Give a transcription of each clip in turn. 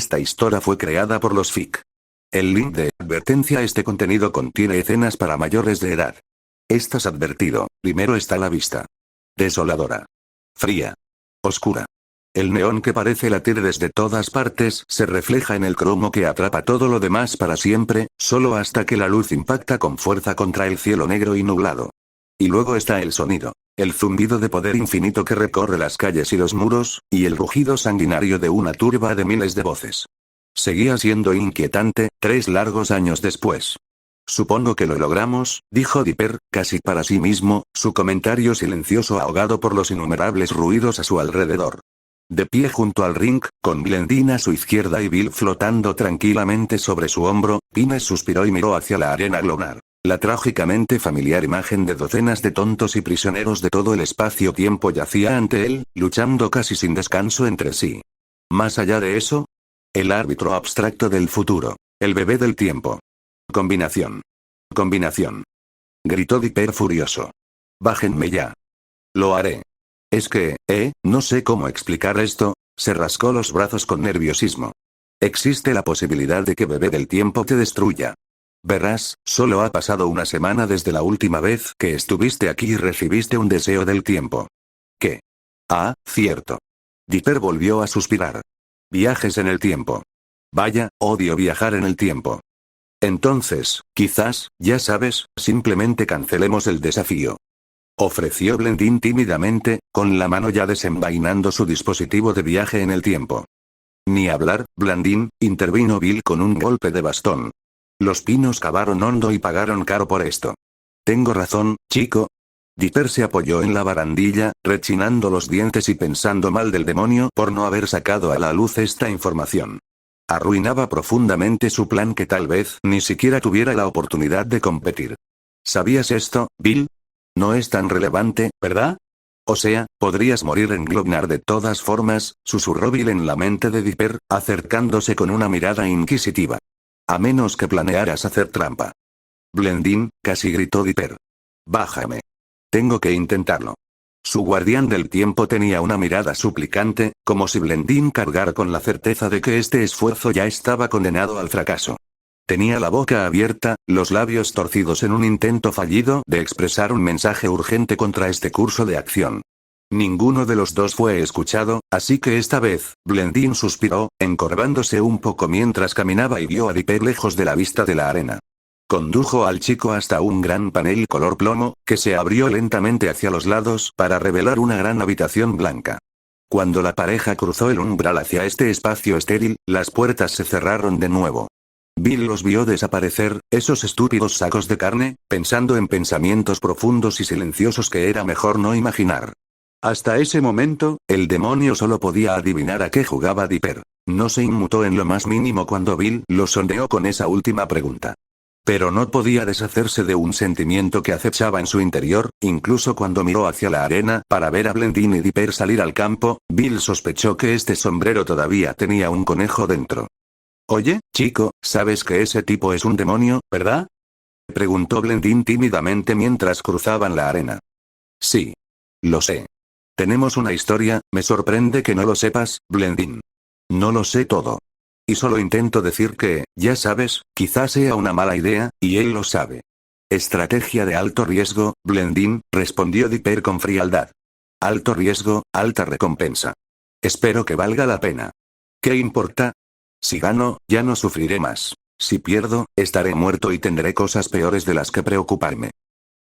Esta historia fue creada por los FIC. El link de advertencia. Este contenido contiene escenas para mayores de edad. Estás advertido. Primero está la vista. Desoladora. Fría. Oscura. El neón que parece latir desde todas partes se refleja en el cromo que atrapa todo lo demás para siempre, solo hasta que la luz impacta con fuerza contra el cielo negro y nublado. Y luego está el sonido. El zumbido de poder infinito que recorre las calles y los muros, y el rugido sanguinario de una turba de miles de voces. Seguía siendo inquietante, 3 largos años después. Supongo que lo logramos, dijo Dipper, casi para sí mismo, su comentario silencioso ahogado por los innumerables ruidos a su alrededor. De pie junto al ring, con Blendin a su izquierda y Bill flotando tranquilamente sobre su hombro, Pines suspiró y miró hacia la arena glonar. La trágicamente familiar imagen de docenas de tontos y prisioneros de todo el espacio-tiempo yacía ante él, luchando casi sin descanso entre sí. Más allá de eso, el árbitro abstracto del futuro. El bebé del tiempo. Combinación. Combinación. Gritó Dipper furioso. Bájenme ya. Lo haré. Es que, no sé cómo explicar esto, se rascó los brazos con nerviosismo. Existe la posibilidad de que bebé del tiempo te destruya. Verás, solo ha pasado una semana desde la última vez que estuviste aquí y recibiste un deseo del tiempo. ¿Qué? Ah, cierto. Dipper volvió a suspirar. Viajes en el tiempo. Vaya, odio viajar en el tiempo. Entonces, quizás, ya sabes, simplemente cancelemos el desafío. Ofreció Blendin tímidamente, con la mano ya desenvainando su dispositivo de viaje en el tiempo. Ni hablar, Blendin, intervino Bill con un golpe de bastón. Los pinos cavaron hondo y pagaron caro por esto. Tengo razón, chico. Dipper se apoyó en la barandilla, rechinando los dientes y pensando mal del demonio por no haber sacado a la luz esta información. Arruinaba profundamente su plan que tal vez ni siquiera tuviera la oportunidad de competir. ¿Sabías esto, Bill? No es tan relevante, ¿verdad? O sea, podrías morir en Globnar de todas formas, susurró Bill en la mente de Dipper, acercándose con una mirada inquisitiva. A menos que planearas hacer trampa. Blendin, casi gritó Dipper. Bájame. Tengo que intentarlo. Su guardián del tiempo tenía una mirada suplicante, como si Blendin cargara con la certeza de que este esfuerzo ya estaba condenado al fracaso. Tenía la boca abierta, los labios torcidos en un intento fallido de expresar un mensaje urgente contra este curso de acción. Ninguno de los dos fue escuchado, así que esta vez, Blendin suspiró, encorvándose un poco mientras caminaba y vio a Dipper lejos de la vista de la arena. Condujo al chico hasta un gran panel color plomo, que se abrió lentamente hacia los lados para revelar una gran habitación blanca. Cuando la pareja cruzó el umbral hacia este espacio estéril, las puertas se cerraron de nuevo. Bill los vio desaparecer, esos estúpidos sacos de carne, pensando en pensamientos profundos y silenciosos que era mejor no imaginar. Hasta ese momento, el demonio solo podía adivinar a qué jugaba Dipper. No se inmutó en lo más mínimo cuando Bill lo sondeó con esa última pregunta. Pero no podía deshacerse de un sentimiento que acechaba en su interior, incluso cuando miró hacia la arena para ver a Blendin y Dipper salir al campo, Bill sospechó que este sombrero todavía tenía un conejo dentro. Oye, chico, sabes que ese tipo es un demonio, ¿verdad? Preguntó Blendin tímidamente mientras cruzaban la arena. Sí. Lo sé. Tenemos una historia, me sorprende que no lo sepas, Blendin. No lo sé todo. Y solo intento decir que, ya sabes, quizás sea una mala idea, y él lo sabe. Estrategia de alto riesgo, Blendin, respondió Dipper con frialdad. Alto riesgo, alta recompensa. Espero que valga la pena. ¿Qué importa? Si gano, ya no sufriré más. Si pierdo, estaré muerto y tendré cosas peores de las que preocuparme.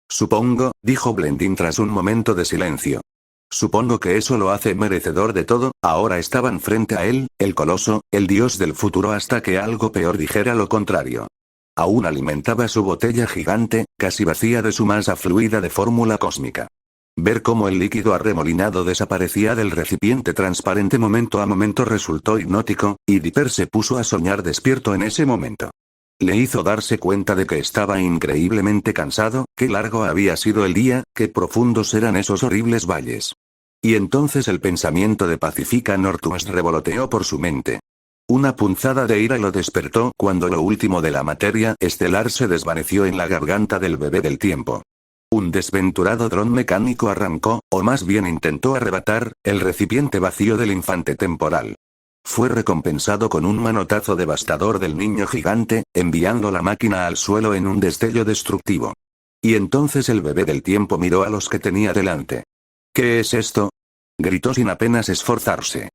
Supongo, dijo Blendin tras un momento de silencio. Supongo que eso lo hace merecedor de todo. Ahora estaban frente a él, el coloso, el dios del futuro, hasta que algo peor dijera lo contrario. Aún alimentaba su botella gigante, casi vacía de su masa fluida de fórmula cósmica. Ver cómo el líquido arremolinado desaparecía del recipiente transparente momento a momento resultó hipnótico, y Dipper se puso a soñar despierto en ese momento. Le hizo darse cuenta de que estaba increíblemente cansado, qué largo había sido el día, qué profundos eran esos horribles valles. Y entonces el pensamiento de Pacifica Northwest revoloteó por su mente. Una punzada de ira lo despertó cuando lo último de la materia estelar se desvaneció en la garganta del bebé del tiempo. Un desventurado dron mecánico arrancó, o más bien intentó arrebatar, el recipiente vacío del infante temporal. fue recompensado con un manotazo devastador del niño gigante, enviando la máquina al suelo en un destello destructivo. Y entonces el bebé del tiempo miró a los que tenía delante. ¿Qué es esto? Gritó sin apenas esforzarse.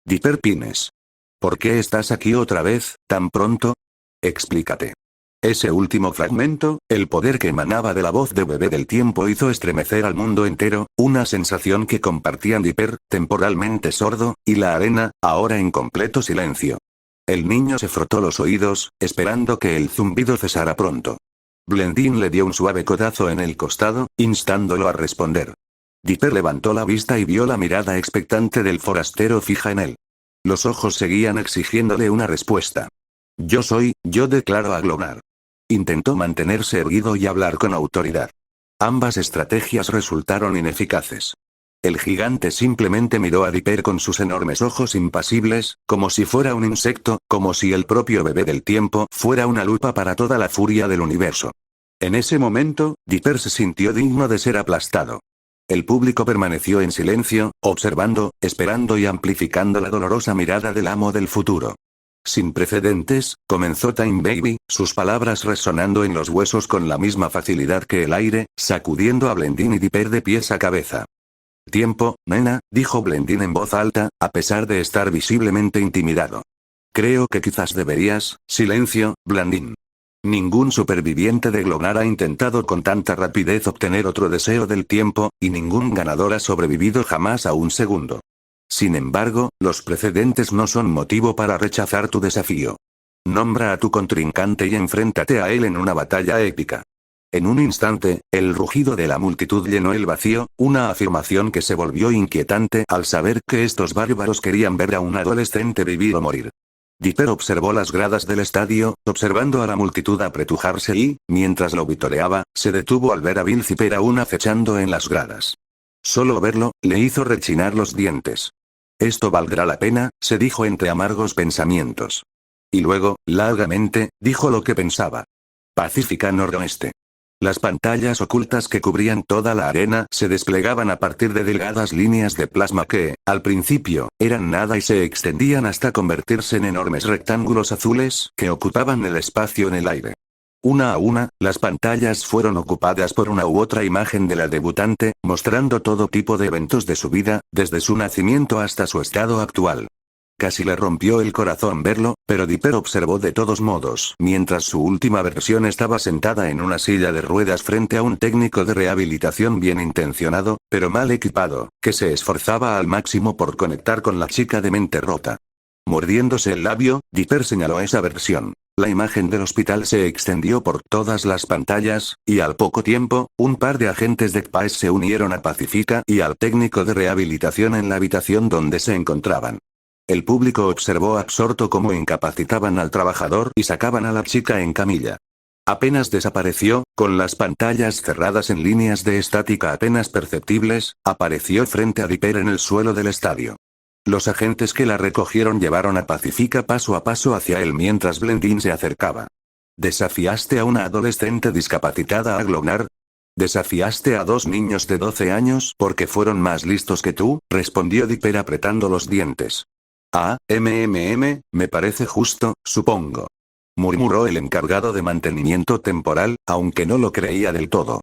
Dipper Pines. ¿Por qué estás aquí otra vez, tan pronto? Explícate. Ese último fragmento, el poder que emanaba de la voz de bebé del tiempo hizo estremecer al mundo entero, una sensación que compartían Dipper, temporalmente sordo, y la arena, ahora en completo silencio. El niño se frotó los oídos, esperando que el zumbido cesara pronto. Blendin le dio un suave codazo en el costado, instándolo a responder. Dipper levantó la vista y vio la mirada expectante del forastero fija en él. Los ojos seguían exigiéndole una respuesta. Yo declaro a Glonar. Intentó mantenerse erguido y hablar con autoridad. Ambas estrategias resultaron ineficaces. El gigante simplemente miró a Dipper con sus enormes ojos impasibles, como si fuera un insecto, como si el propio bebé del tiempo fuera una lupa para toda la furia del universo. En ese momento, Dipper se sintió digno de ser aplastado. El público permaneció en silencio, observando, esperando y amplificando la dolorosa mirada del amo del futuro. Sin precedentes, comenzó Time Baby, sus palabras resonando en los huesos con la misma facilidad que el aire, sacudiendo a Blendin y Dipper de pies a cabeza. Tiempo, nena, dijo Blendin en voz alta, a pesar de estar visiblemente intimidado. Creo que quizás deberías, silencio, Blendin. Ningún superviviente de Glonar ha intentado con tanta rapidez obtener otro deseo del tiempo, y ningún ganador ha sobrevivido jamás a un segundo. Sin embargo, los precedentes no son motivo para rechazar tu desafío. Nombra a tu contrincante y enfréntate a él en una batalla épica. En un instante, el rugido de la multitud llenó el vacío, una afirmación que se volvió inquietante al saber que estos bárbaros querían ver a un adolescente vivir o morir. Dipper observó las gradas del estadio, observando a la multitud apretujarse y, mientras lo vitoreaba, se detuvo al ver a Bill Zipper aún acechando en las gradas. Solo verlo, le hizo rechinar los dientes. Esto valdrá la pena, se dijo entre amargos pensamientos. Y luego, largamente, dijo lo que pensaba. Pacífica Noroeste. Las pantallas ocultas que cubrían toda la arena se desplegaban a partir de delgadas líneas de plasma que, al principio, eran nada y se extendían hasta convertirse en enormes rectángulos azules que ocupaban el espacio en el aire. Una a una, las pantallas fueron ocupadas por una u otra imagen de la debutante, mostrando todo tipo de eventos de su vida, desde su nacimiento hasta su estado actual. Casi le rompió el corazón verlo, pero Dipper observó de todos modos, mientras su última versión estaba sentada en una silla de ruedas frente a un técnico de rehabilitación bien intencionado, pero mal equipado, que se esforzaba al máximo por conectar con la chica de mente rota. Mordiéndose el labio, Dipper señaló esa versión. La imagen del hospital se extendió por todas las pantallas, y al poco tiempo, un par de agentes de CPAES se unieron a Pacifica y al técnico de rehabilitación en la habitación donde se encontraban. El público observó absorto cómo incapacitaban al trabajador y sacaban a la chica en camilla. Apenas desapareció, con las pantallas cerradas en líneas de estática apenas perceptibles, apareció frente a Dipper en el suelo del estadio. Los agentes que la recogieron llevaron a Pacifica paso a paso hacia él mientras Blendin se acercaba. ¿Desafiaste a una adolescente discapacitada a Glonar? ¿Desafiaste a 2 niños de 12 años porque fueron más listos que tú? Respondió Dipper apretando los dientes. Me parece justo, supongo. Murmuró el encargado de mantenimiento temporal, aunque no lo creía del todo.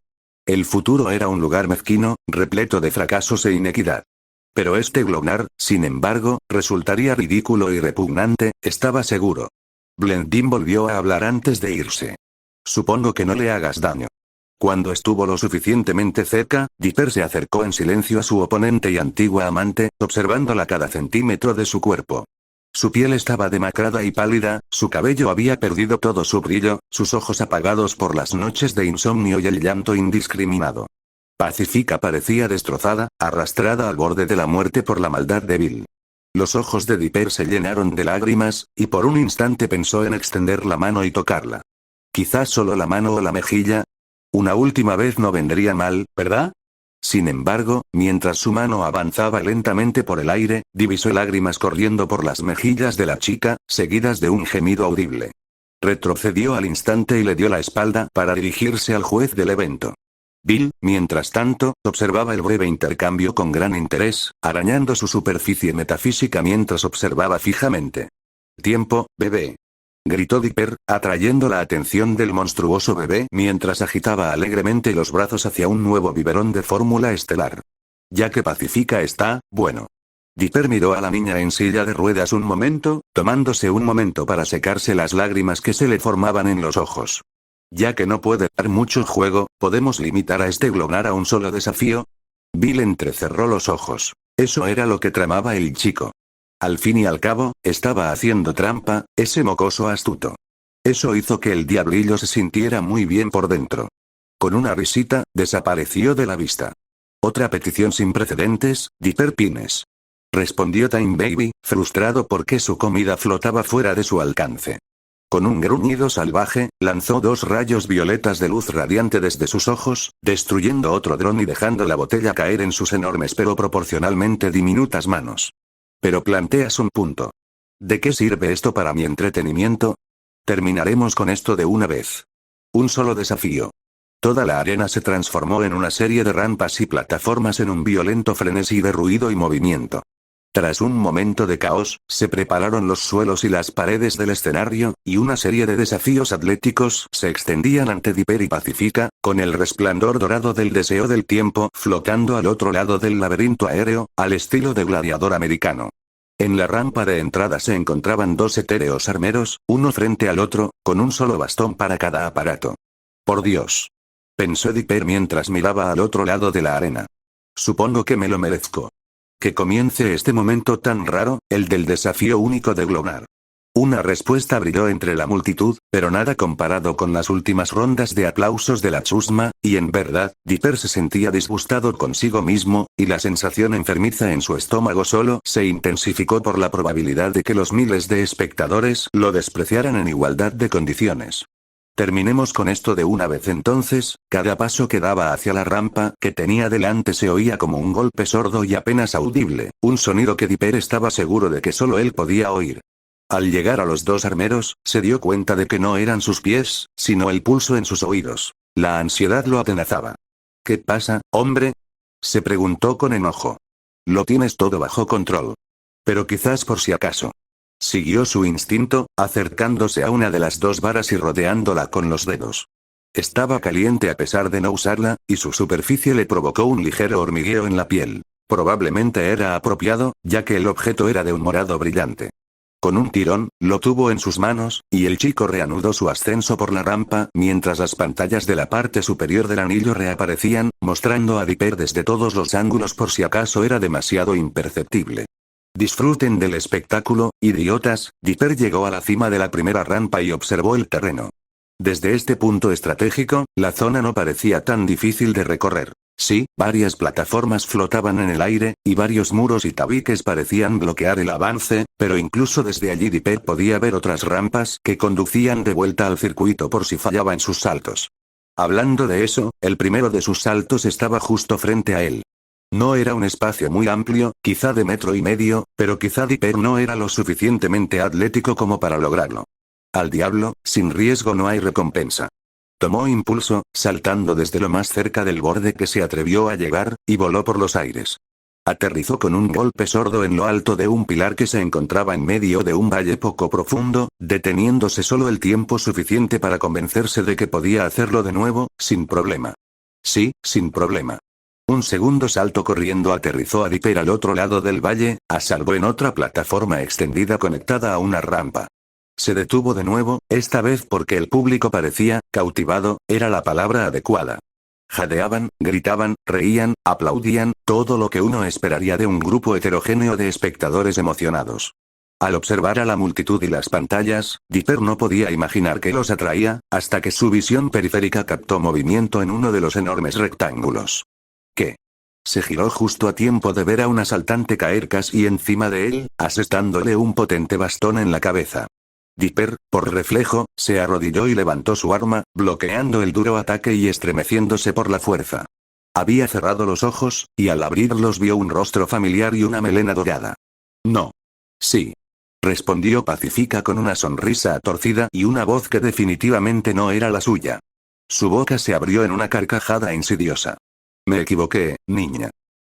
El futuro era un lugar mezquino, repleto de fracasos e inequidad. Pero este Glonar, sin embargo, resultaría ridículo y repugnante, estaba seguro. Blendin volvió a hablar antes de irse. Supongo que no le hagas daño. Cuando estuvo lo suficientemente cerca, Dipper se acercó en silencio a su oponente y antigua amante, observándola cada centímetro de su cuerpo. Su piel estaba demacrada y pálida, su cabello había perdido todo su brillo, sus ojos apagados por las noches de insomnio y el llanto indiscriminado. Pacifica parecía destrozada, arrastrada al borde de la muerte por la maldad de Bill. Los ojos de Dipper se llenaron de lágrimas, y por un instante pensó en extender la mano y tocarla. Quizás solo la mano o la mejilla. Una última vez no vendría mal, ¿verdad? Sin embargo, mientras su mano avanzaba lentamente por el aire, divisó lágrimas corriendo por las mejillas de la chica, seguidas de un gemido audible. Retrocedió al instante y le dio la espalda para dirigirse al juez del evento. Bill, mientras tanto, observaba el breve intercambio con gran interés, arañando su superficie metafísica mientras observaba fijamente. «Tiempo, bebé», gritó Dipper, atrayendo la atención del monstruoso bebé mientras agitaba alegremente los brazos hacia un nuevo biberón de fórmula estelar. «Ya que Pacifica está, bueno». Dipper miró a la niña en silla de ruedas un momento, tomándose un momento para secarse las lágrimas que se le formaban en los ojos. «Ya que no puede dar mucho juego, ¿podemos limitar a este Glownar a un solo desafío?» Bill entrecerró los ojos. Eso era lo que tramaba el chico. Al fin y al cabo, estaba haciendo trampa, ese mocoso astuto. Eso hizo que el diablillo se sintiera muy bien por dentro. Con una risita, desapareció de la vista. «Otra petición sin precedentes, Dipper Pines», respondió Time Baby, frustrado porque su comida flotaba fuera de su alcance. Con un gruñido salvaje, lanzó 2 rayos violetas de luz radiante desde sus ojos, destruyendo otro dron y dejando la botella caer en sus enormes pero proporcionalmente diminutas manos. «Pero planteas un punto. ¿De qué sirve esto para mi entretenimiento? Terminaremos con esto de una vez. Un solo desafío». Toda la arena se transformó en una serie de rampas y plataformas en un violento frenesí de ruido y movimiento. Tras un momento de caos, se prepararon los suelos y las paredes del escenario, y una serie de desafíos atléticos se extendían ante Dipper y Pacifica, con el resplandor dorado del deseo del tiempo flotando al otro lado del laberinto aéreo, al estilo de gladiador americano. En la rampa de entrada se encontraban 2 etéreos armeros, uno frente al otro, con un solo bastón para cada aparato. «Por Dios», pensó Dipper mientras miraba al otro lado de la arena. «Supongo que me lo merezco. Que comience este momento tan raro, el del desafío único de Glownar». Una respuesta brilló entre la multitud, pero nada comparado con las últimas rondas de aplausos de la chusma, y en verdad, Dipper se sentía disgustado consigo mismo, y la sensación enfermiza en su estómago solo se intensificó por la probabilidad de que los miles de espectadores lo despreciaran en igualdad de condiciones. Terminemos con esto de una vez entonces. Cada paso que daba hacia la rampa que tenía delante se oía como un golpe sordo y apenas audible, un sonido que Dipper estaba seguro de que solo él podía oír. Al llegar a los 2 armeros, se dio cuenta de que no eran sus pies, sino el pulso en sus oídos. La ansiedad lo atenazaba. «¿Qué pasa, hombre?», se preguntó con enojo. «Lo tienes todo bajo control. Pero quizás por si acaso». Siguió su instinto, acercándose a una de las 2 varas y rodeándola con los dedos. Estaba caliente a pesar de no usarla, y su superficie le provocó un ligero hormigueo en la piel. Probablemente era apropiado, ya que el objeto era de un morado brillante. Con un tirón, lo tuvo en sus manos, y el chico reanudó su ascenso por la rampa, mientras las pantallas de la parte superior del anillo reaparecían, mostrando a Dipper desde todos los ángulos por si acaso era demasiado imperceptible. «Disfruten del espectáculo, idiotas». Dipper llegó a la cima de la primera rampa y observó el terreno. Desde este punto estratégico, la zona no parecía tan difícil de recorrer. Sí, varias plataformas flotaban en el aire, y varios muros y tabiques parecían bloquear el avance, pero incluso desde allí Dipper podía ver otras rampas que conducían de vuelta al circuito por si fallaba en sus saltos. Hablando de eso, el primero de sus saltos estaba justo frente a él. No era un espacio muy amplio, quizá de 1,5 metros, pero quizá Dipper no era lo suficientemente atlético como para lograrlo. Al diablo, sin riesgo no hay recompensa. Tomó impulso, saltando desde lo más cerca del borde que se atrevió a llegar, y voló por los aires. Aterrizó con un golpe sordo en lo alto de un pilar que se encontraba en medio de un valle poco profundo, deteniéndose solo el tiempo suficiente para convencerse de que podía hacerlo de nuevo, sin problema. Sí, sin problema. Un segundo salto corriendo aterrizó a Dipper al otro lado del valle, a salvo en otra plataforma extendida conectada a una rampa. Se detuvo de nuevo, esta vez porque el público parecía, cautivado, era la palabra adecuada. Jadeaban, gritaban, reían, aplaudían, todo lo que uno esperaría de un grupo heterogéneo de espectadores emocionados. Al observar a la multitud y las pantallas, Dipper no podía imaginar qué los atraía, hasta que su visión periférica captó movimiento en uno de los enormes rectángulos. ¿Qué? Se giró justo a tiempo de ver a un asaltante caer casi encima de él, asestándole un potente bastón en la cabeza. Dipper, por reflejo, se arrodilló y levantó su arma, bloqueando el duro ataque y estremeciéndose por la fuerza. Había cerrado los ojos, y al abrirlos vio un rostro familiar y una melena dorada. «No. Sí», respondió Pacifica con una sonrisa torcida y una voz que definitivamente no era la suya. Su boca se abrió en una carcajada insidiosa. Me equivoqué, niña.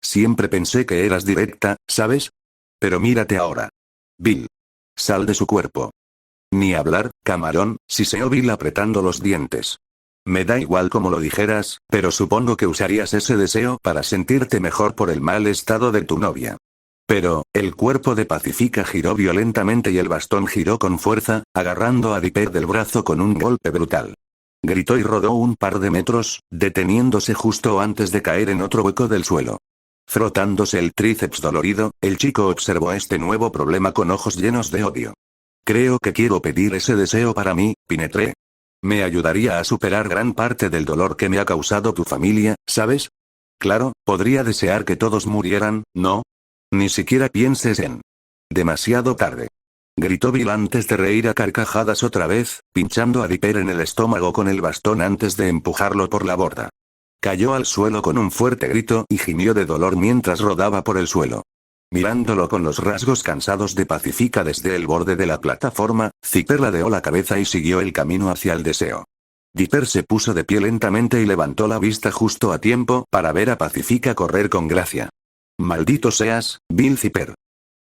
Siempre pensé que eras directa, ¿sabes? Pero mírate ahora. Bill. Sal de su cuerpo. Ni hablar, camarón, siseó Bill apretando los dientes. Me da igual como lo dijeras, pero supongo que usarías ese deseo para sentirte mejor por el mal estado de tu novia. Pero, el cuerpo de Pacifica giró violentamente y el bastón giró con fuerza, agarrando a Dipper del brazo con un golpe brutal. Gritó y rodó un par de metros, deteniéndose justo antes de caer en otro hueco del suelo. Frotándose el tríceps dolorido, el chico observó este nuevo problema con ojos llenos de odio. Creo que quiero pedir ese deseo para mí, Pinetré. Me ayudaría a superar gran parte del dolor que me ha causado tu familia, ¿sabes? Claro, podría desear que todos murieran, ¿no? Ni siquiera pienses en... Demasiado tarde. Gritó Bill antes de reír a carcajadas otra vez, pinchando a Dipper en el estómago con el bastón antes de empujarlo por la borda. Cayó al suelo con un fuerte grito y gimió de dolor mientras rodaba por el suelo. Mirándolo con los rasgos cansados de Pacifica desde el borde de la plataforma, Dipper ladeó la cabeza y siguió el camino hacia el deseo. Dipper se puso de pie lentamente y levantó la vista justo a tiempo para ver a Pacifica correr con gracia. Maldito seas, Bill Dipper.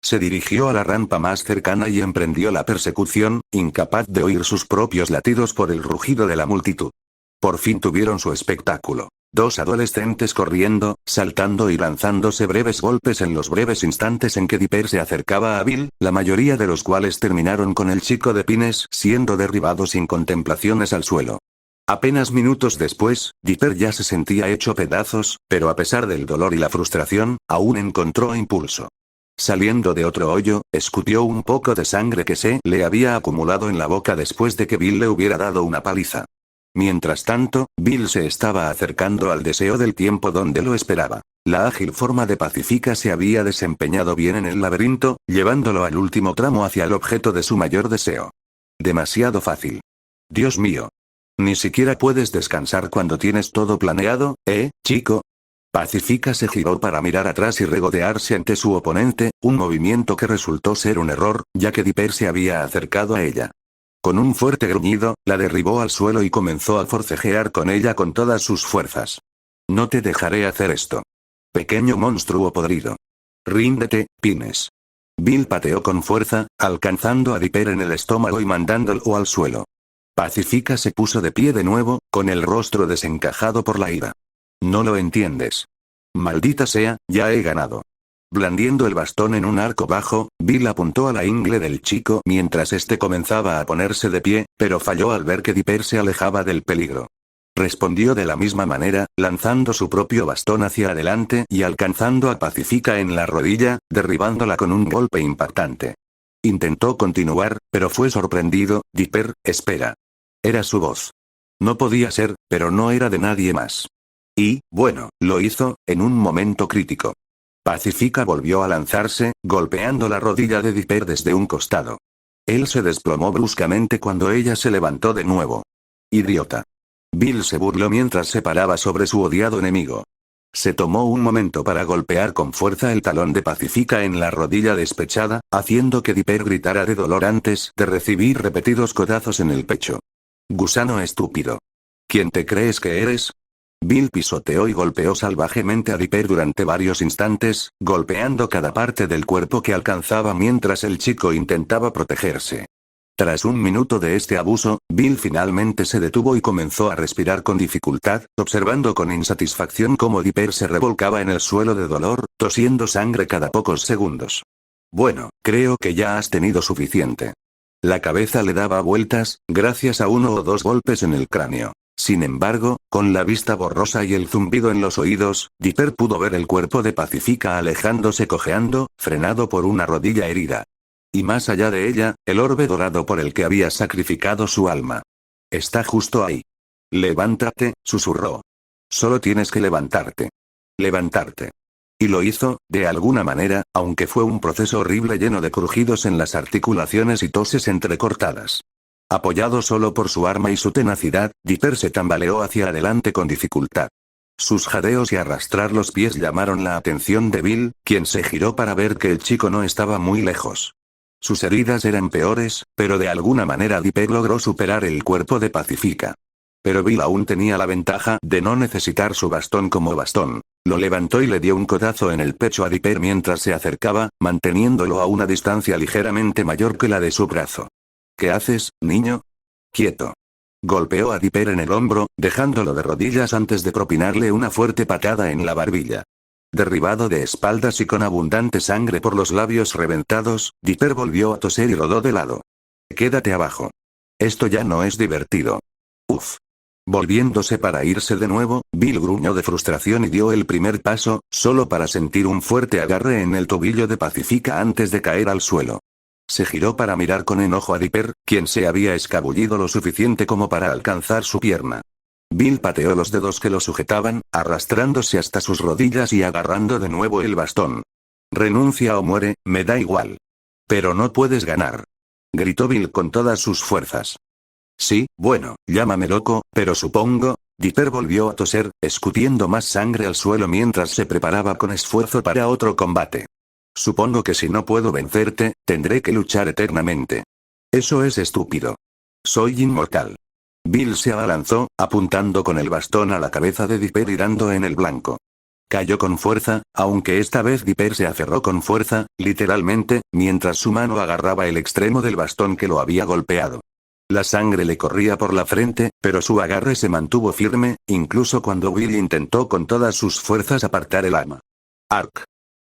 Se dirigió a la rampa más cercana y emprendió la persecución, incapaz de oír sus propios latidos por el rugido de la multitud. Por fin tuvieron su espectáculo. Dos adolescentes corriendo, saltando y lanzándose breves golpes en los breves instantes en que Dipper se acercaba a Bill, la mayoría de los cuales terminaron con el chico de pines siendo derribado sin contemplaciones al suelo. Apenas minutos después, Dipper ya se sentía hecho pedazos, pero a pesar del dolor y la frustración, aún encontró impulso. Saliendo de otro hoyo, escupió un poco de sangre que se le había acumulado en la boca después de que Bill le hubiera dado una paliza. Mientras tanto, Bill se estaba acercando al deseo del tiempo donde lo esperaba. La ágil forma de Pacifica se había desempeñado bien en el laberinto, llevándolo al último tramo hacia el objeto de su mayor deseo. Demasiado fácil. Dios mío. Ni siquiera puedes descansar cuando tienes todo planeado, chico. Pacifica se giró para mirar atrás y regodearse ante su oponente, un movimiento que resultó ser un error, ya que Dipper se había acercado a ella. Con un fuerte gruñido, la derribó al suelo y comenzó a forcejear con ella con todas sus fuerzas. No te dejaré hacer esto. Pequeño monstruo podrido. Ríndete, Pines. Bill pateó con fuerza, alcanzando a Dipper en el estómago y mandándolo al suelo. Pacifica se puso de pie de nuevo, con el rostro desencajado por la ira. No lo entiendes. Maldita sea, ya he ganado. Blandiendo el bastón en un arco bajo, Bill apuntó a la ingle del chico mientras este comenzaba a ponerse de pie, pero falló al ver que Dipper se alejaba del peligro. Respondió de la misma manera, lanzando su propio bastón hacia adelante y alcanzando a Pacifica en la rodilla, derribándola con un golpe impactante. Intentó continuar, pero fue sorprendido. Dipper, espera. Era su voz. No podía ser, pero no era de nadie más. Y, bueno, lo hizo, en un momento crítico. Pacifica volvió a lanzarse, golpeando la rodilla de Dipper desde un costado. Él se desplomó bruscamente cuando ella se levantó de nuevo. Idiota. Bill se burló mientras se paraba sobre su odiado enemigo. Se tomó un momento para golpear con fuerza el talón de Pacifica en la rodilla despechada, haciendo que Dipper gritara de dolor antes de recibir repetidos codazos en el pecho. Gusano estúpido. ¿Quién te crees que eres? Bill pisoteó y golpeó salvajemente a Dipper durante varios instantes, golpeando cada parte del cuerpo que alcanzaba mientras el chico intentaba protegerse. Tras un minuto de este abuso, Bill finalmente se detuvo y comenzó a respirar con dificultad, observando con insatisfacción cómo Dipper se revolcaba en el suelo de dolor, tosiendo sangre cada pocos segundos. Bueno, creo que ya has tenido suficiente. La cabeza le daba vueltas, gracias a uno o dos golpes en el cráneo. Sin embargo, con la vista borrosa y el zumbido en los oídos, Dipper pudo ver el cuerpo de Pacifica alejándose cojeando, frenado por una rodilla herida. Y más allá de ella, el orbe dorado por el que había sacrificado su alma. Está justo ahí. Levántate, susurró. Solo tienes que levantarte. Levantarte. Y lo hizo, de alguna manera, aunque fue un proceso horrible lleno de crujidos en las articulaciones y toses entrecortadas. Apoyado solo por su arma y su tenacidad, Dipper se tambaleó hacia adelante con dificultad. Sus jadeos y arrastrar los pies llamaron la atención de Bill, quien se giró para ver que el chico no estaba muy lejos. Sus heridas eran peores, pero de alguna manera Dipper logró superar el cuerpo de Pacifica. Pero Bill aún tenía la ventaja de no necesitar su bastón como bastón. Lo levantó y le dio un codazo en el pecho a Dipper mientras se acercaba, manteniéndolo a una distancia ligeramente mayor que la de su brazo. ¿Qué haces, niño? Quieto. Golpeó a Dipper en el hombro, dejándolo de rodillas antes de propinarle una fuerte patada en la barbilla. Derribado de espaldas y con abundante sangre por los labios reventados, Dipper volvió a toser y rodó de lado. Quédate abajo. Esto ya no es divertido. Uf. Volviéndose para irse de nuevo, Bill gruñó de frustración y dio el primer paso, solo para sentir un fuerte agarre en el tobillo de Pacifica antes de caer al suelo. Se giró para mirar con enojo a Dipper, quien se había escabullido lo suficiente como para alcanzar su pierna. Bill pateó los dedos que lo sujetaban, arrastrándose hasta sus rodillas y agarrando de nuevo el bastón. Renuncia o muere, me da igual. Pero no puedes ganar. Gritó Bill con todas sus fuerzas. Sí, bueno, llámame loco, pero supongo. Dipper volvió a toser, escupiendo más sangre al suelo mientras se preparaba con esfuerzo para otro combate. Supongo que si no puedo vencerte, tendré que luchar eternamente. Eso es estúpido. Soy inmortal. Bill se abalanzó, apuntando con el bastón a la cabeza de Dipper y dando en el blanco. Cayó con fuerza, aunque esta vez Dipper se aferró con fuerza, literalmente, mientras su mano agarraba el extremo del bastón que lo había golpeado. La sangre le corría por la frente, pero su agarre se mantuvo firme, incluso cuando Bill intentó con todas sus fuerzas apartar el arma. Ark.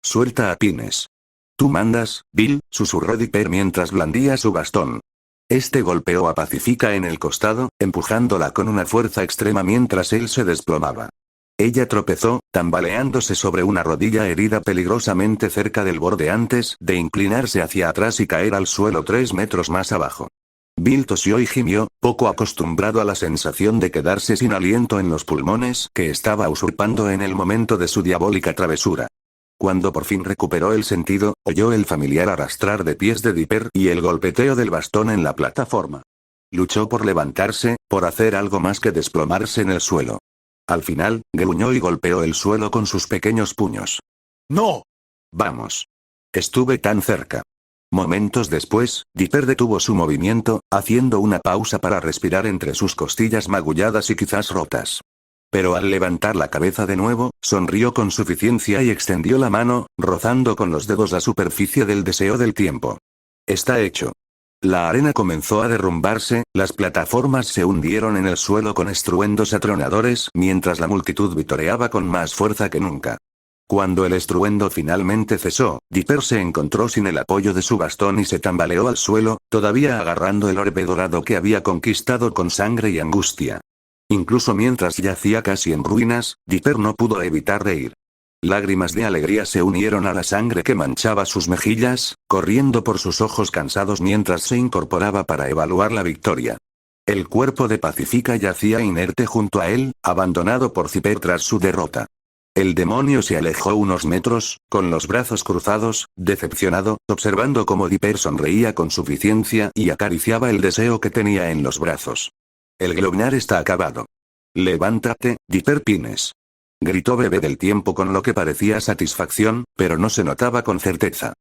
Suelta a Pines. Tú mandas, Bill, susurró Dipper mientras blandía su bastón. Este golpeó a Pacifica en el costado, empujándola con una fuerza extrema mientras él se desplomaba. Ella tropezó, tambaleándose sobre una rodilla herida peligrosamente cerca del borde antes de inclinarse hacia atrás y caer al suelo 3 metros más abajo. Bill tosió y gimió, poco acostumbrado a la sensación de quedarse sin aliento en los pulmones que estaba usurpando en el momento de su diabólica travesura. Cuando por fin recuperó el sentido, oyó el familiar arrastrar de pies de Dipper y el golpeteo del bastón en la plataforma. Luchó por levantarse, por hacer algo más que desplomarse en el suelo. Al final, gruñó y golpeó el suelo con sus pequeños puños. ¡No! Vamos. Estuve tan cerca. Momentos después, Dipper detuvo su movimiento, haciendo una pausa para respirar entre sus costillas magulladas y quizás rotas. Pero al levantar la cabeza de nuevo, sonrió con suficiencia y extendió la mano, rozando con los dedos la superficie del deseo del tiempo. Está hecho. La arena comenzó a derrumbarse, las plataformas se hundieron en el suelo con estruendos atronadores mientras la multitud vitoreaba con más fuerza que nunca. Cuando el estruendo finalmente cesó, Dipper se encontró sin el apoyo de su bastón y se tambaleó al suelo, todavía agarrando el orbe dorado que había conquistado con sangre y angustia. Incluso mientras yacía casi en ruinas, Dipper no pudo evitar reír. Lágrimas de alegría se unieron a la sangre que manchaba sus mejillas, corriendo por sus ojos cansados mientras se incorporaba para evaluar la victoria. El cuerpo de Pacifica yacía inerte junto a él, abandonado por Dipper tras su derrota. El demonio se alejó unos metros, con los brazos cruzados, decepcionado, observando cómo Dipper sonreía con suficiencia y acariciaba el deseo que tenía en los brazos. El globnar está acabado. Levántate, Dipper Pines. Gritó Bebé del Tiempo con lo que parecía satisfacción, pero no se notaba con certeza.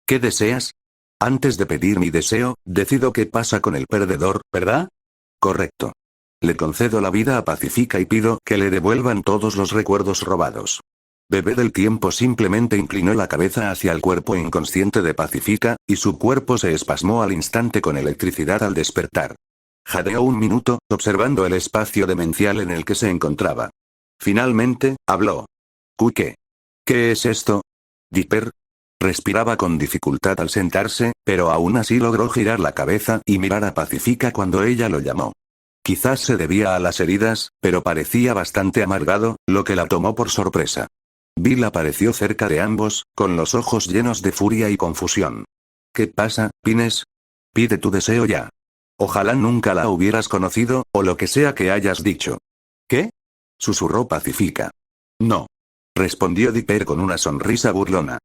¿Qué deseas? Antes de pedir mi deseo, decido qué pasa con el perdedor, ¿verdad? Correcto. Le concedo la vida a Pacifica y pido que le devuelvan todos los recuerdos robados. Bebé del Tiempo simplemente inclinó la cabeza hacia el cuerpo inconsciente de Pacifica, y su cuerpo se espasmó al instante con electricidad al despertar. Jadeó un minuto, observando el espacio demencial en el que se encontraba. Finalmente, habló. ¿Qué? ¿Qué es esto? Dipper. Respiraba con dificultad al sentarse, pero aún así logró girar la cabeza y mirar a Pacifica cuando ella lo llamó. Quizás se debía a las heridas, pero parecía bastante amargado, lo que la tomó por sorpresa. Bill apareció cerca de ambos, con los ojos llenos de furia y confusión. ¿Qué pasa, Pines? Pide tu deseo ya. Ojalá nunca la hubieras conocido, o lo que sea que hayas dicho. ¿Qué? Susurró Pacifica. No. Respondió Dipper con una sonrisa burlona.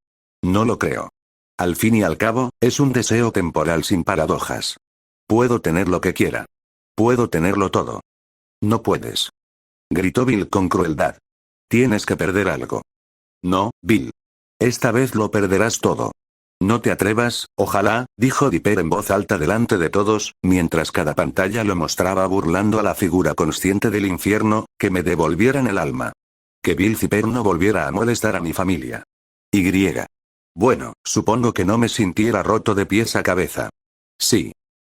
No lo creo. Al fin y al cabo, es un deseo temporal sin paradojas. Puedo tener lo que quiera. Puedo tenerlo todo. No puedes. Gritó Bill con crueldad. Tienes que perder algo. No, Bill. Esta vez lo perderás todo. No te atrevas, ojalá, dijo Dipper en voz alta delante de todos, mientras cada pantalla lo mostraba burlando a la figura consciente del infierno, que me devolvieran el alma. Que Bill Cipper no volviera a molestar a mi familia. Y. Bueno, supongo que no me sintiera roto de pies a cabeza. Sí.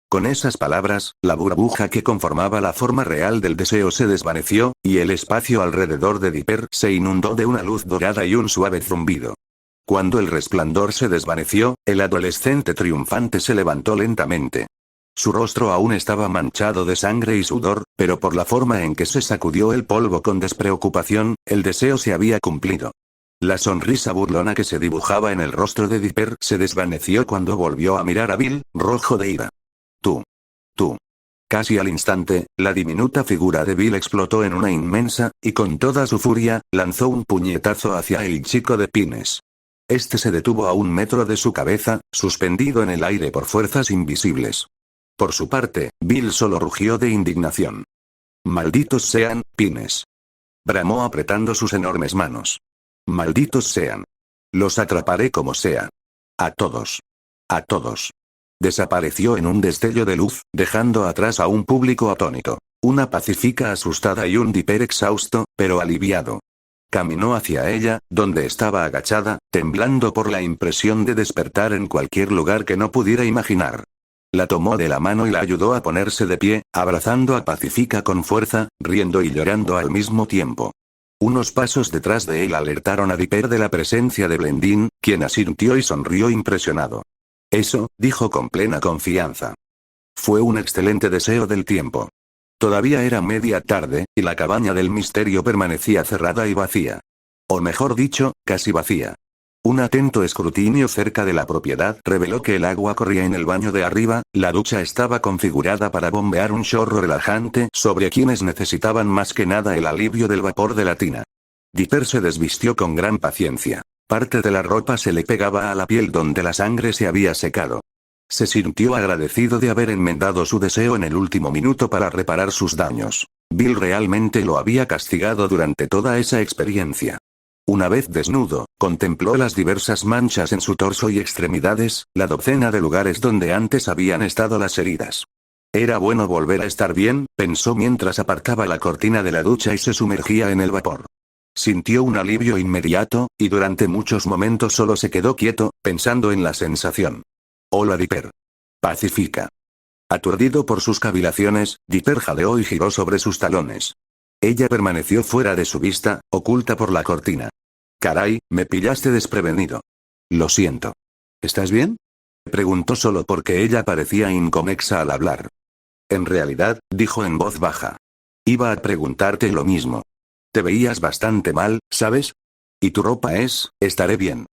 Con esas palabras, la burbuja que conformaba la forma real del deseo se desvaneció, y el espacio alrededor de Dipper se inundó de una luz dorada y un suave zumbido. Cuando el resplandor se desvaneció, el adolescente triunfante se levantó lentamente. Su rostro aún estaba manchado de sangre y sudor, pero por la forma en que se sacudió el polvo con despreocupación, el deseo se había cumplido. La sonrisa burlona que se dibujaba en el rostro de Dipper se desvaneció cuando volvió a mirar a Bill, rojo de ira. Tú. Casi al instante, la diminuta figura de Bill explotó en una inmensa, y con toda su furia, lanzó un puñetazo hacia el chico de pines. Este se detuvo a 1 metro de su cabeza, suspendido en el aire por fuerzas invisibles. Por su parte, Bill solo rugió de indignación. Malditos sean, pines. Bramó apretando sus enormes manos. Malditos sean. Los atraparé como sea. A todos. A todos. Desapareció en un destello de luz, dejando atrás a un público atónito. Una Pacífica asustada y un Dipper exhausto, pero aliviado. Caminó hacia ella, donde estaba agachada, temblando por la impresión de despertar en cualquier lugar que no pudiera imaginar. La tomó de la mano y la ayudó a ponerse de pie, abrazando a Pacífica con fuerza, riendo y llorando al mismo tiempo. Unos pasos detrás de él alertaron a Dipper de la presencia de Blendin, quien asintió y sonrió impresionado. Eso, dijo con plena confianza. Fue un excelente deseo del tiempo. Todavía era media tarde, y la cabaña del misterio permanecía cerrada y vacía. O mejor dicho, casi vacía. Un atento escrutinio cerca de la propiedad reveló que el agua corría en el baño de arriba, la ducha estaba configurada para bombear un chorro relajante sobre quienes necesitaban más que nada el alivio del vapor de la tina. Dipper se desvistió con gran paciencia. Parte de la ropa se le pegaba a la piel donde la sangre se había secado. Se sintió agradecido de haber enmendado su deseo en el último minuto para reparar sus daños. Bill realmente lo había castigado durante toda esa experiencia. Una vez desnudo, contempló las diversas manchas en su torso y extremidades, la docena de lugares donde antes habían estado las heridas. Era bueno volver a estar bien, pensó mientras apartaba la cortina de la ducha y se sumergía en el vapor. Sintió un alivio inmediato, y durante muchos momentos solo se quedó quieto, pensando en la sensación. Hola Dipper. Pacífica. Aturdido por sus cavilaciones, Dipper jadeó y giró sobre sus talones. Ella permaneció fuera de su vista, oculta por la cortina. Caray, me pillaste desprevenido. Lo siento. ¿Estás bien? Preguntó solo porque ella parecía inconexa al hablar. En realidad, dijo en voz baja. Iba a preguntarte lo mismo. Te veías bastante mal, ¿sabes? Y tu ropa estaré bien.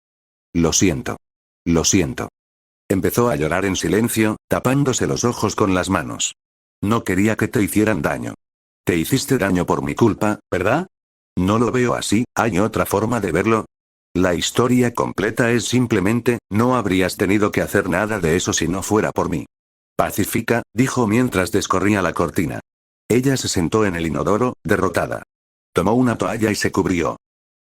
Lo siento. Lo siento. Empezó a llorar en silencio, tapándose los ojos con las manos. No quería que te hicieran daño. Te hiciste daño por mi culpa, ¿verdad? No lo veo así, ¿hay otra forma de verlo? La historia completa es simplemente, no habrías tenido que hacer nada de eso si no fuera por mí. Pacífica, dijo mientras descorría la cortina. Ella se sentó en el inodoro, derrotada. Tomó una toalla y se cubrió.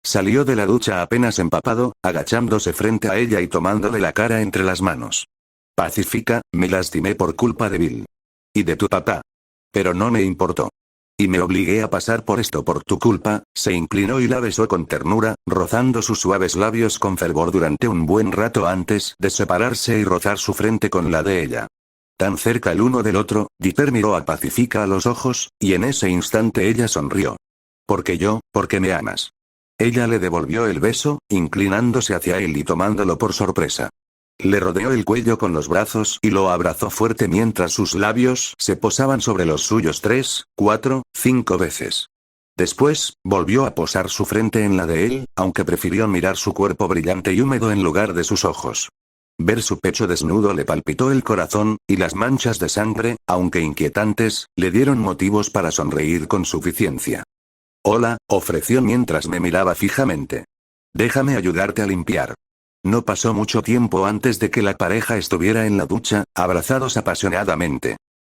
Salió de la ducha apenas empapado, agachándose frente a ella y tomándole la cara entre las manos. Pacífica, me lastimé por culpa de Bill. Y de tu papá. Pero no me importó. Y me obligué a pasar por esto por tu culpa, se inclinó y la besó con ternura, rozando sus suaves labios con fervor durante un buen rato antes de separarse y rozar su frente con la de ella. Tan cerca el uno del otro, Dipper miró a Pacífica a los ojos, y en ese instante ella sonrió. Porque me amas. Ella le devolvió el beso, inclinándose hacia él y tomándolo por sorpresa. Le rodeó el cuello con los brazos y lo abrazó fuerte mientras sus labios se posaban sobre los suyos 3, 4, 5 veces. Después, volvió a posar su frente en la de él, aunque prefirió mirar su cuerpo brillante y húmedo en lugar de sus ojos. Ver su pecho desnudo le palpitó el corazón, y las manchas de sangre, aunque inquietantes, le dieron motivos para sonreír con suficiencia. Hola, ofreció mientras me miraba fijamente. Déjame ayudarte a limpiar. No pasó mucho tiempo antes de que la pareja estuviera en la ducha, abrazados apasionadamente.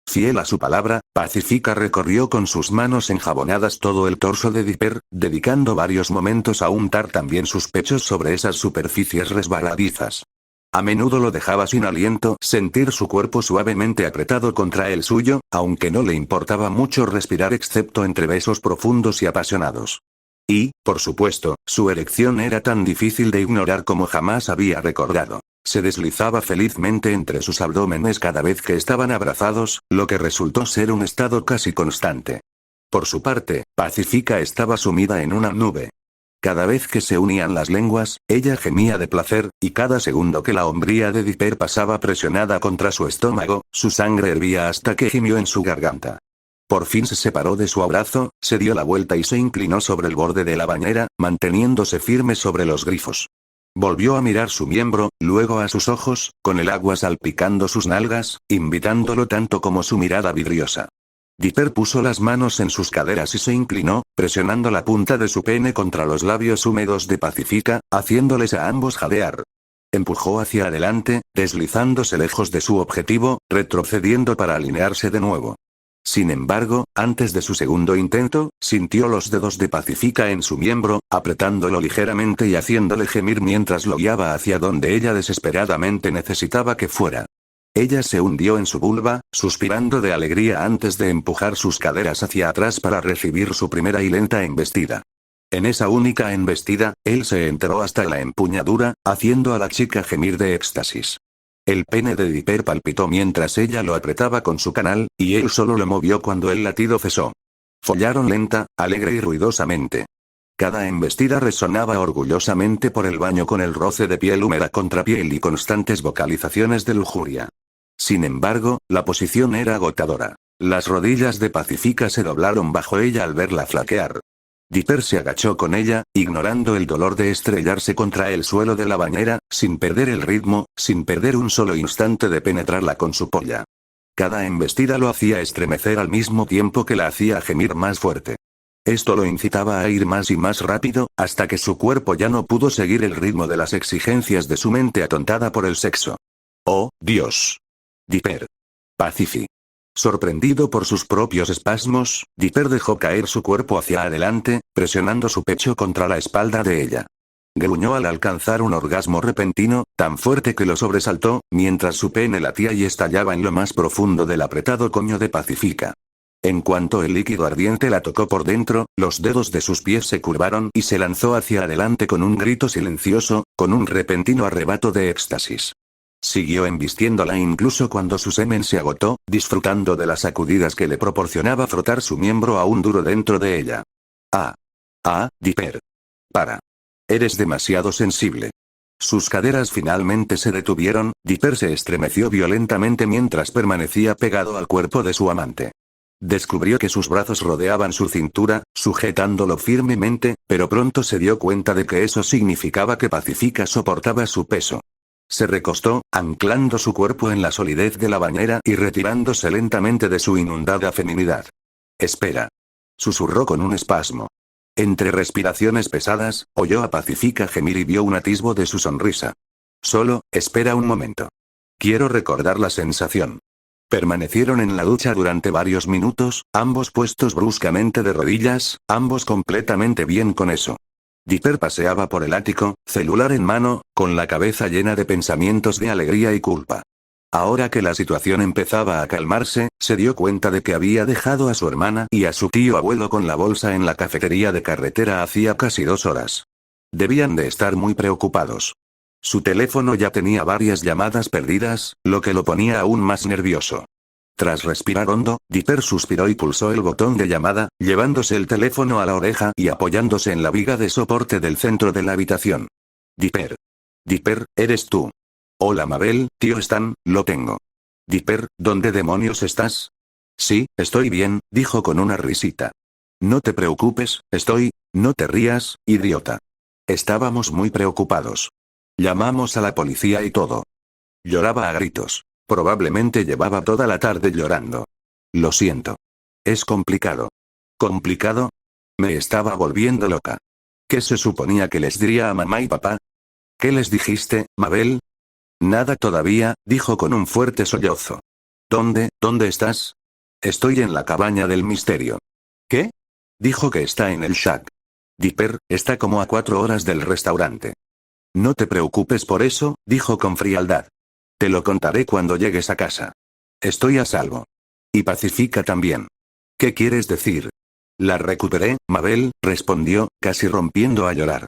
Fiel a su palabra, Pacífica recorrió con sus manos enjabonadas todo el torso de Dipper, dedicando varios momentos a untar también sus pechos sobre esas superficies resbaladizas. A menudo lo dejaba sin aliento sentir su cuerpo suavemente apretado contra el suyo, aunque no le importaba mucho respirar excepto entre besos profundos y apasionados. Y, por supuesto, su erección era tan difícil de ignorar como jamás había recordado. Se deslizaba felizmente entre sus abdómenes cada vez que estaban abrazados, lo que resultó ser un estado casi constante. Por su parte, Pacífica estaba sumida en una nube. Cada vez que se unían las lenguas, ella gemía de placer, y cada segundo que la hombría de Dipper pasaba presionada contra su estómago, su sangre hervía hasta que gimió en su garganta. Por fin se separó de su abrazo, se dio la vuelta y se inclinó sobre el borde de la bañera, manteniéndose firme sobre los grifos. Volvió a mirar su miembro, luego a sus ojos, con el agua salpicando sus nalgas, invitándolo tanto como su mirada vidriosa. Dipper puso las manos en sus caderas y se inclinó, presionando la punta de su pene contra los labios húmedos de Pacífica, haciéndoles a ambos jadear. Empujó hacia adelante, deslizándose lejos de su objetivo, retrocediendo para alinearse de nuevo. Sin embargo, antes de su segundo intento, sintió los dedos de Pacífica en su miembro, apretándolo ligeramente y haciéndole gemir mientras lo guiaba hacia donde ella desesperadamente necesitaba que fuera. Ella se hundió en su vulva, suspirando de alegría antes de empujar sus caderas hacia atrás para recibir su primera y lenta embestida. En esa única embestida, él se enteró hasta la empuñadura, haciendo a la chica gemir de éxtasis. El pene de Dipper palpitó mientras ella lo apretaba con su canal, y él solo lo movió cuando el latido cesó. Follaron lenta, alegre y ruidosamente. Cada embestida resonaba orgullosamente por el baño con el roce de piel húmeda contra piel y constantes vocalizaciones de lujuria. Sin embargo, la posición era agotadora. Las rodillas de Pacífica se doblaron bajo ella al verla flaquear. Dipper se agachó con ella, ignorando el dolor de estrellarse contra el suelo de la bañera, sin perder el ritmo, sin perder un solo instante de penetrarla con su polla. Cada embestida lo hacía estremecer al mismo tiempo que la hacía gemir más fuerte. Esto lo incitaba a ir más y más rápido, hasta que su cuerpo ya no pudo seguir el ritmo de las exigencias de su mente atontada por el sexo. ¡Oh, Dios! Dipper. Pacífica. Sorprendido por sus propios espasmos, Dipper dejó caer su cuerpo hacia adelante, presionando su pecho contra la espalda de ella. Gruñó al alcanzar un orgasmo repentino, tan fuerte que lo sobresaltó, mientras su pene latía y estallaba en lo más profundo del apretado coño de Pacífica. En cuanto el líquido ardiente la tocó por dentro, los dedos de sus pies se curvaron y se lanzó hacia adelante con un grito silencioso, con un repentino arrebato de éxtasis. Siguió embistiéndola incluso cuando su semen se agotó, disfrutando de las sacudidas que le proporcionaba frotar su miembro aún duro dentro de ella. Dipper. Para. Eres demasiado sensible. Sus caderas finalmente se detuvieron, Dipper se estremeció violentamente mientras permanecía pegado al cuerpo de su amante. Descubrió que sus brazos rodeaban su cintura, sujetándolo firmemente, pero pronto se dio cuenta de que eso significaba que Pacífica soportaba su peso. Se recostó, anclando su cuerpo en la solidez de la bañera y retirándose lentamente de su inundada feminidad. Espera. Susurró con un espasmo. Entre respiraciones pesadas, oyó a Pacífica gemir y vio un atisbo de su sonrisa. Solo, espera un momento. Quiero recordar la sensación. Permanecieron en la ducha durante varios minutos, ambos puestos bruscamente de rodillas, ambos completamente bien con eso. Dipper paseaba por el ático, celular en mano, con la cabeza llena de pensamientos de alegría y culpa. Ahora que la situación empezaba a calmarse, se dio cuenta de que había dejado a su hermana y a su tío abuelo con la bolsa en la cafetería de carretera hacía casi 2 horas. Debían de estar muy preocupados. Su teléfono ya tenía varias llamadas perdidas, lo que lo ponía aún más nervioso. Tras respirar hondo, Dipper suspiró y pulsó el botón de llamada, llevándose el teléfono a la oreja y apoyándose en la viga de soporte del centro de la habitación. Dipper. Dipper, ¿eres tú? Hola Mabel, tío Stan, lo tengo. Dipper, ¿dónde demonios estás? Sí, estoy bien, dijo con una risita. No te preocupes, no te rías, idiota. Estábamos muy preocupados. Llamamos a la policía y todo. Lloraba a gritos. Probablemente llevaba toda la tarde llorando. Lo siento. Es complicado. ¿Complicado? Me estaba volviendo loca. ¿Qué se suponía que les diría a mamá y papá? ¿Qué les dijiste, Mabel? Nada todavía, dijo con un fuerte sollozo. ¿Dónde estás? Estoy en la cabaña del misterio. ¿Qué? Dijo que está en el shack. Dipper, está como a 4 horas del restaurante. No te preocupes por eso, dijo con frialdad. Te lo contaré cuando llegues a casa. Estoy a salvo. Y Pacifica también. ¿Qué quieres decir? La recuperé, Mabel, respondió, casi rompiendo a llorar.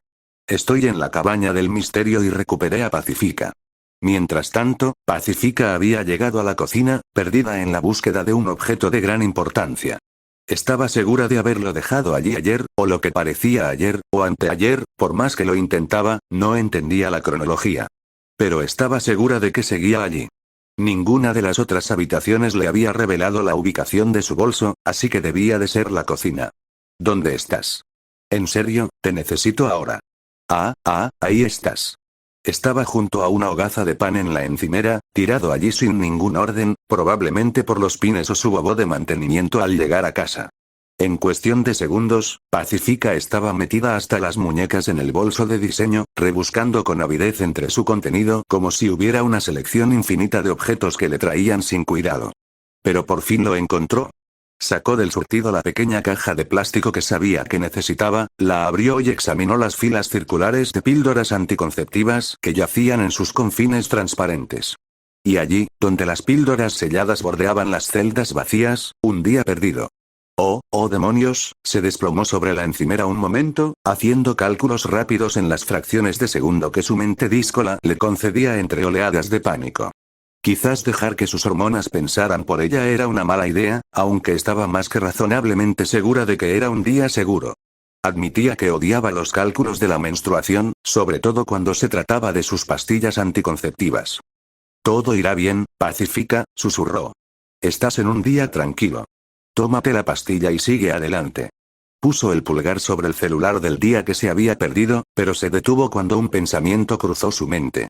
Estoy en la cabaña del misterio y recuperé a Pacifica. Mientras tanto, Pacifica había llegado a la cocina, perdida en la búsqueda de un objeto de gran importancia. Estaba segura de haberlo dejado allí ayer, o lo que parecía ayer, o anteayer, por más que lo intentaba, no entendía la cronología. Pero estaba segura de que seguía allí. Ninguna de las otras habitaciones le había revelado la ubicación de su bolso, así que debía de ser la cocina. ¿Dónde estás? En serio, te necesito ahora. Ahí estás. Estaba junto a una hogaza de pan en la encimera, tirado allí sin ningún orden, probablemente por los pines o su bobo de mantenimiento al llegar a casa. En cuestión de segundos, Pacifica estaba metida hasta las muñecas en el bolso de diseño, rebuscando con avidez entre su contenido como si hubiera una selección infinita de objetos que le traían sin cuidado. Pero por fin lo encontró. Sacó del surtido la pequeña caja de plástico que sabía que necesitaba, la abrió y examinó las filas circulares de píldoras anticonceptivas que yacían en sus confines transparentes. Y allí, donde las píldoras selladas bordeaban las celdas vacías, un día perdido. Oh demonios, se desplomó sobre la encimera un momento, haciendo cálculos rápidos en las fracciones de segundo que su mente díscola le concedía entre oleadas de pánico. Quizás dejar que sus hormonas pensaran por ella era una mala idea, aunque estaba más que razonablemente segura de que era un día seguro. Admitía que odiaba los cálculos de la menstruación, sobre todo cuando se trataba de sus pastillas anticonceptivas. Todo irá bien, Pacifica, susurró. Estás en un día tranquilo. Tómate la pastilla y sigue adelante. Puso el pulgar sobre el celular del día que se había perdido, pero se detuvo cuando un pensamiento cruzó su mente.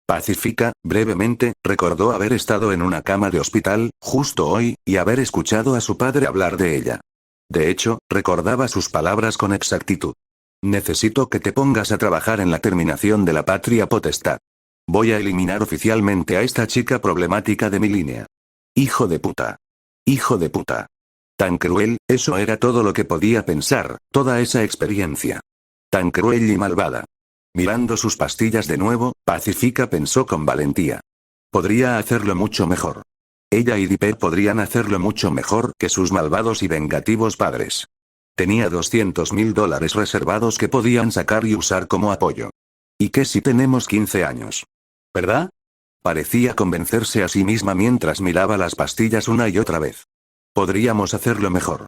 Pacifica, brevemente, recordó haber estado en una cama de hospital, justo hoy, y haber escuchado a su padre hablar de ella. De hecho, recordaba sus palabras con exactitud. Necesito que te pongas a trabajar en la terminación de la patria potestad. Voy a eliminar oficialmente a esta chica problemática de mi línea. Hijo de puta. Hijo de puta. Tan cruel, eso era todo lo que podía pensar, toda esa experiencia. Tan cruel y malvada. Mirando sus pastillas de nuevo, Pacifica pensó con valentía. Podría hacerlo mucho mejor. Ella y Dipper podrían hacerlo mucho mejor que sus malvados y vengativos padres. Tenía $200,000 reservados que podían sacar y usar como apoyo. ¿Y qué si tenemos 15 años? ¿Verdad? Parecía convencerse a sí misma mientras miraba las pastillas una y otra vez. Podríamos hacerlo mejor.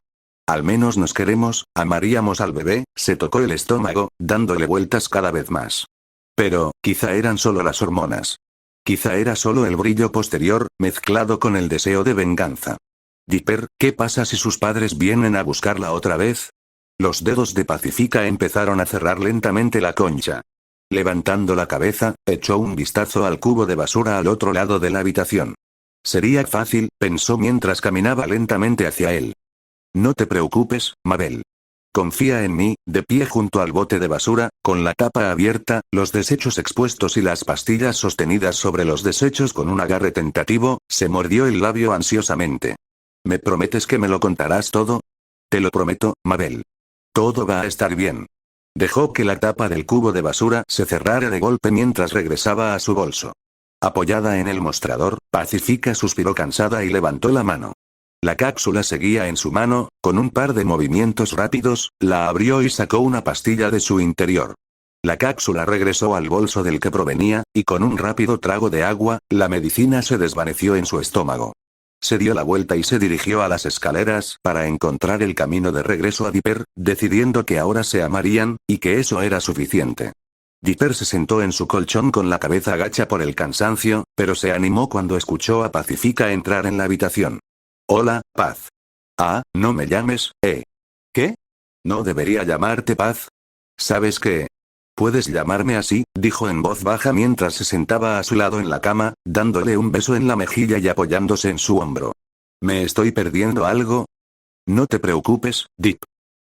Al menos nos queremos, amaríamos al bebé, se tocó el estómago, dándole vueltas cada vez más. Pero, quizá eran solo las hormonas. Quizá era solo el brillo posterior, mezclado con el deseo de venganza. Dipper, ¿qué pasa si sus padres vienen a buscarla otra vez? Los dedos de Pacifica empezaron a cerrar lentamente la concha. Levantando la cabeza, echó un vistazo al cubo de basura al otro lado de la habitación. Sería fácil, pensó mientras caminaba lentamente hacia él. No te preocupes, Mabel. Confía en mí, de pie junto al bote de basura, con la tapa abierta, los desechos expuestos y las pastillas sostenidas sobre los desechos con un agarre tentativo, se mordió el labio ansiosamente. ¿Me prometes que me lo contarás todo? Te lo prometo, Mabel. Todo va a estar bien. Dejó que la tapa del cubo de basura se cerrara de golpe mientras regresaba a su bolso. Apoyada en el mostrador, Pacifica suspiró cansada y levantó la mano. La cápsula seguía en su mano, con un par de movimientos rápidos, la abrió y sacó una pastilla de su interior. La cápsula regresó al bolso del que provenía, y con un rápido trago de agua, la medicina se desvaneció en su estómago. Se dio la vuelta y se dirigió a las escaleras para encontrar el camino de regreso a Dipper, decidiendo que ahora se amarían, y que eso era suficiente. Dipper se sentó en su colchón con la cabeza gacha por el cansancio, pero se animó cuando escuchó a Pacifica entrar en la habitación. Hola, Paz. No me llames, ¿Qué? ¿No debería llamarte Paz? ¿Sabes qué? Puedes llamarme así, dijo en voz baja mientras se sentaba a su lado en la cama, dándole un beso en la mejilla y apoyándose en su hombro. ¿Me estoy perdiendo algo? No te preocupes, Dip.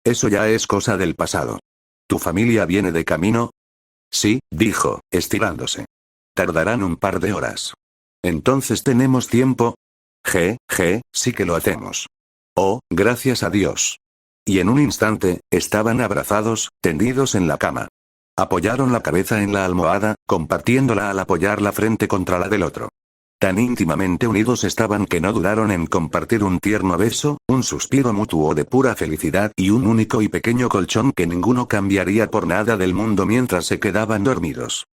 Eso ya es cosa del pasado. ¿Tu familia viene de camino? Sí, dijo, estirándose. Tardarán un par de horas. Entonces tenemos tiempo. Sí que lo hacemos. Oh, gracias a Dios. Y en un instante, estaban abrazados, tendidos en la cama. Apoyaron la cabeza en la almohada, compartiéndola al apoyar la frente contra la del otro. Tan íntimamente unidos estaban que no dudaron en compartir un tierno beso, un suspiro mutuo de pura felicidad y un único y pequeño colchón que ninguno cambiaría por nada del mundo mientras se quedaban dormidos.